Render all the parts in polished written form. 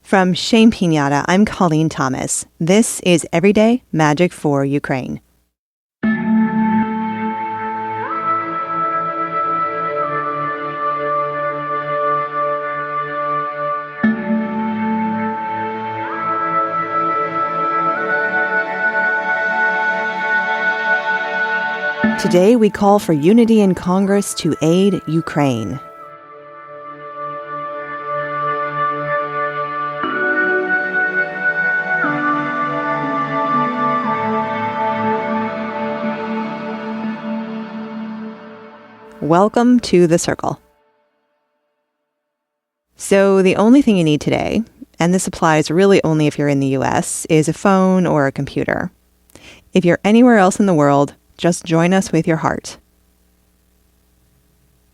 From Shame Pinata, I'm Colleen Thomas. This is Everyday Magic for Ukraine. Today we call for unity in Congress to aid Ukraine. Welcome to the circle. So the only thing you need today, and this applies really only if you're in the US, is a phone or a computer. If you're anywhere else in the world, just join us with your heart.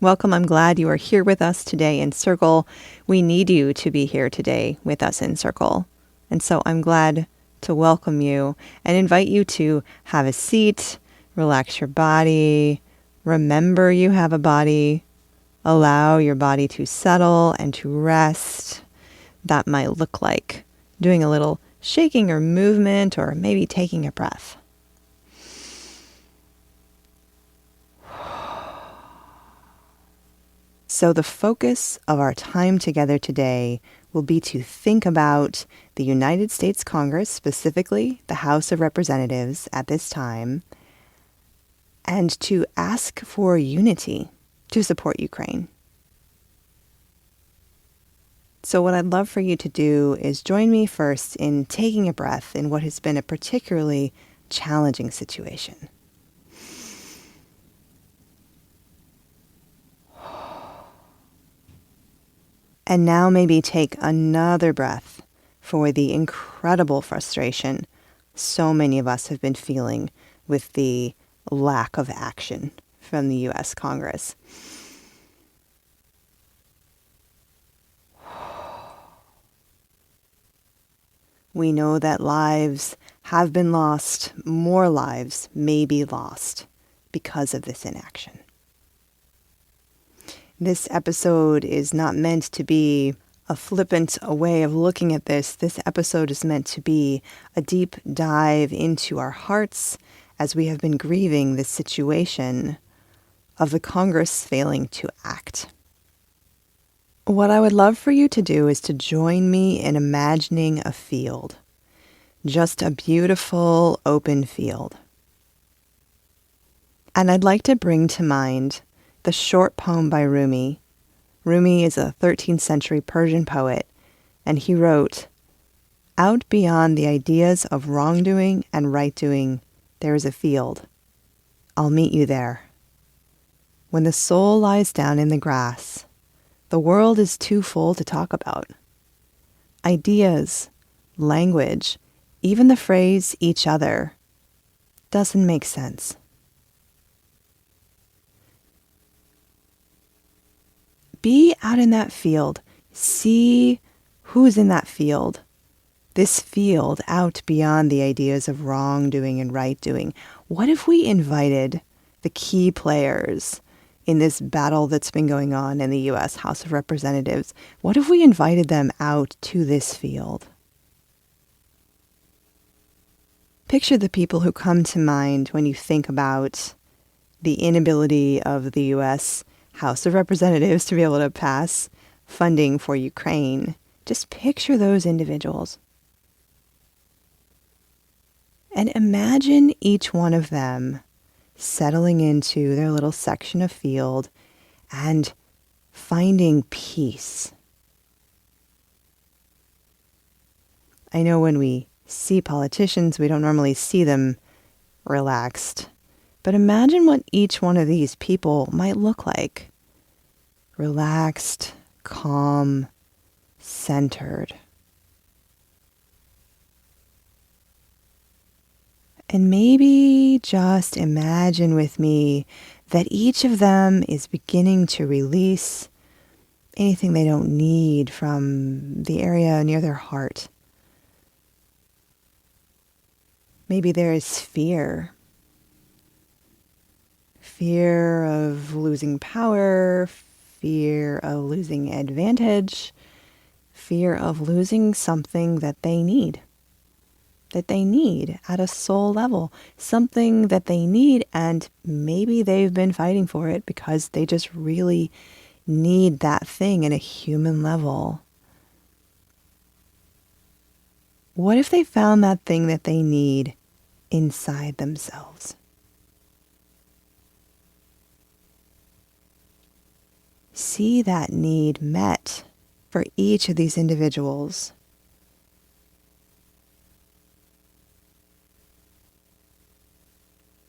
Welcome. I'm glad you are here with us today in Circle. We need you to be here today with us in Circle. And so I'm glad to welcome you and invite you to have a seat, relax your body, remember you have a body, allow your body to settle and to rest. That might look like doing a little shaking or movement, or maybe taking a breath. So the focus of our time together today will be to think about the United States Congress, specifically the House of Representatives at this time, and to ask for unity to support Ukraine. So what I'd love for you to do is join me first in taking a breath in what has been a particularly challenging situation. And now maybe take another breath for the incredible frustration so many of us have been feeling with the lack of action from the U.S. Congress. We know that lives have been lost, more lives may be lost because of this inaction. This episode is not meant to be a flippant way of looking at this. This episode is meant to be a deep dive into our hearts as we have been grieving this situation of the Congress failing to act. What I would love for you to do is to join me in imagining a field, just a beautiful open field. And I'd like to bring to mind the short poem by Rumi. Rumi is a 13th century Persian poet, and he wrote, "Out beyond the ideas of wrongdoing and right-doing, there is a field. I'll meet you there. When the soul lies down in the grass, the world is too full to talk about. Ideas, language, even the phrase each other, doesn't make sense. Be out in that field. See who's in that field. This field out beyond the ideas of wrongdoing and right-doing. What if we invited the key players in this battle that's been going on in the U.S. House of Representatives? What if we invited them out to this field? Picture the people who come to mind when you think about the inability of the U.S. House of Representatives to be able to pass funding for Ukraine. Just picture those individuals. And imagine each one of them settling into their little section of field and finding peace. I know when we see politicians, we don't normally see them relaxed. But imagine what each one of these people might look like. Relaxed, calm, centered. And maybe just imagine with me that each of them is beginning to release anything they don't need from the area near their heart. Maybe there is fear. Fear of losing power, fear of losing advantage, fear of losing something that they need at a soul level, something that they need, and maybe they've been fighting for it because they just really need that thing at a human level. What if they found that thing that they need inside themselves? See that need met for each of these individuals.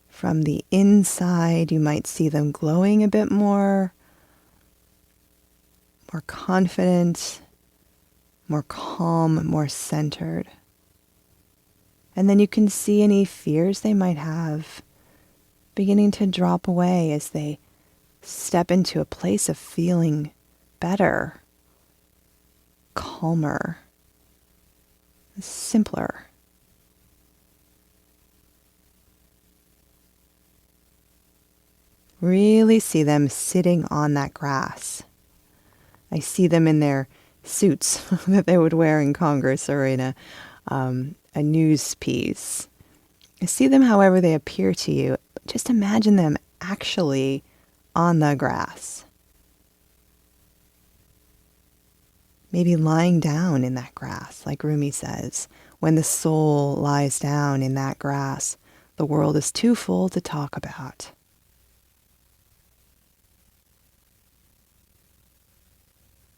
From the inside, you might see them glowing a bit more confident, more calm, more centered. And then you can see any fears they might have beginning to drop away as they step into a place of feeling better, calmer, simpler. Really see them sitting on that grass. I see them in their suits that they would wear in Congress or in a news piece. I see them however they appear to you. Just imagine them actually on the grass. Maybe lying down in that grass, like Rumi says. When the soul lies down in that grass, the world is too full to talk about.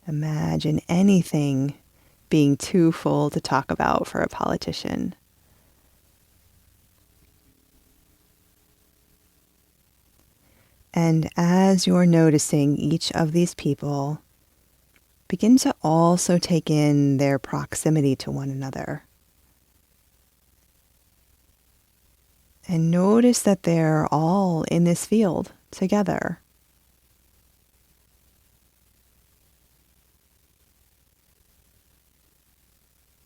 Imagine anything being too full to talk about for a politician. And as you're noticing each of these people, begin to also take in their proximity to one another. And notice that they're all in this field together.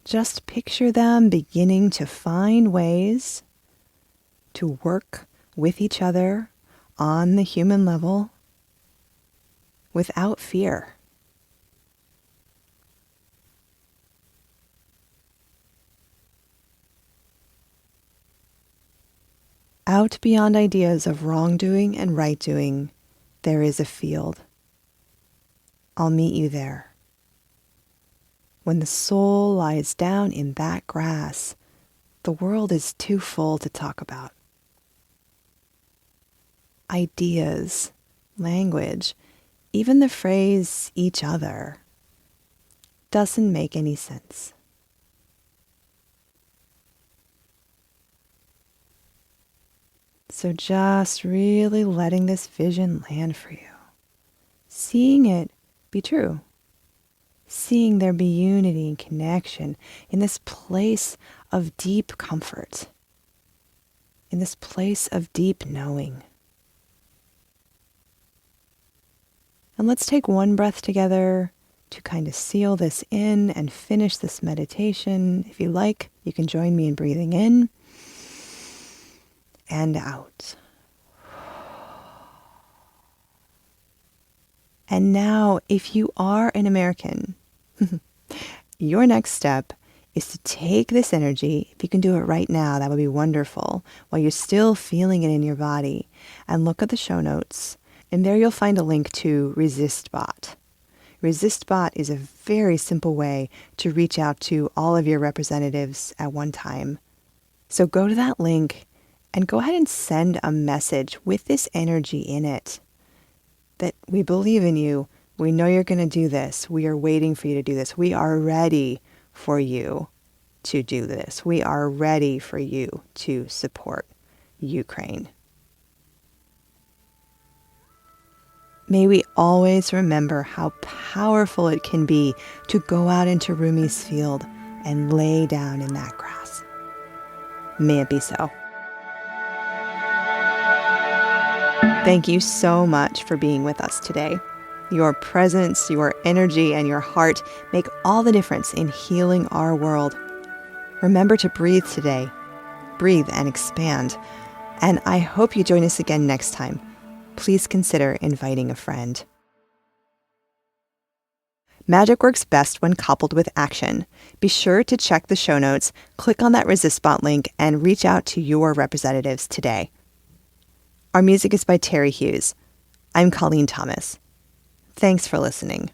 Just picture them beginning to find ways to work with each other on the human level without fear. Out beyond ideas of wrongdoing and right doing, there is a field. I'll meet you there. When the soul lies down in that grass, the world is too full to talk about. Ideas, language, even the phrase each other doesn't make any sense. So just really letting this vision land for you. Seeing it be true. Seeing there be unity and connection in this place of deep comfort. In this place of deep knowing. And let's take one breath together to kind of seal this in and finish this meditation. If you like, you can join me in breathing in and out. And now, if you are an American, your next step is to take this energy, if you can do it right now, that would be wonderful, while you're still feeling it in your body, and look at the show notes, and there you'll find a link to ResistBot. ResistBot is a very simple way to reach out to all of your representatives at one time. So go to that link and go ahead and send a message with this energy in it. That we believe in you. We know you're going to do this. We are waiting for you to do this. We are ready for you to do this. We are ready for you to support Ukraine. May we always remember how powerful it can be to go out into Rumi's field and lay down in that grass. May it be so. Thank you so much for being with us today. Your presence, your energy, and your heart make all the difference in healing our world. Remember to breathe today. Breathe and expand. And I hope you join us again next time. Please consider inviting a friend. Magic works best when coupled with action. Be sure to check the show notes, click on that ResistBot link, and reach out to your representatives today. Our music is by Terry Hughes. I'm Colleen Thomas. Thanks for listening.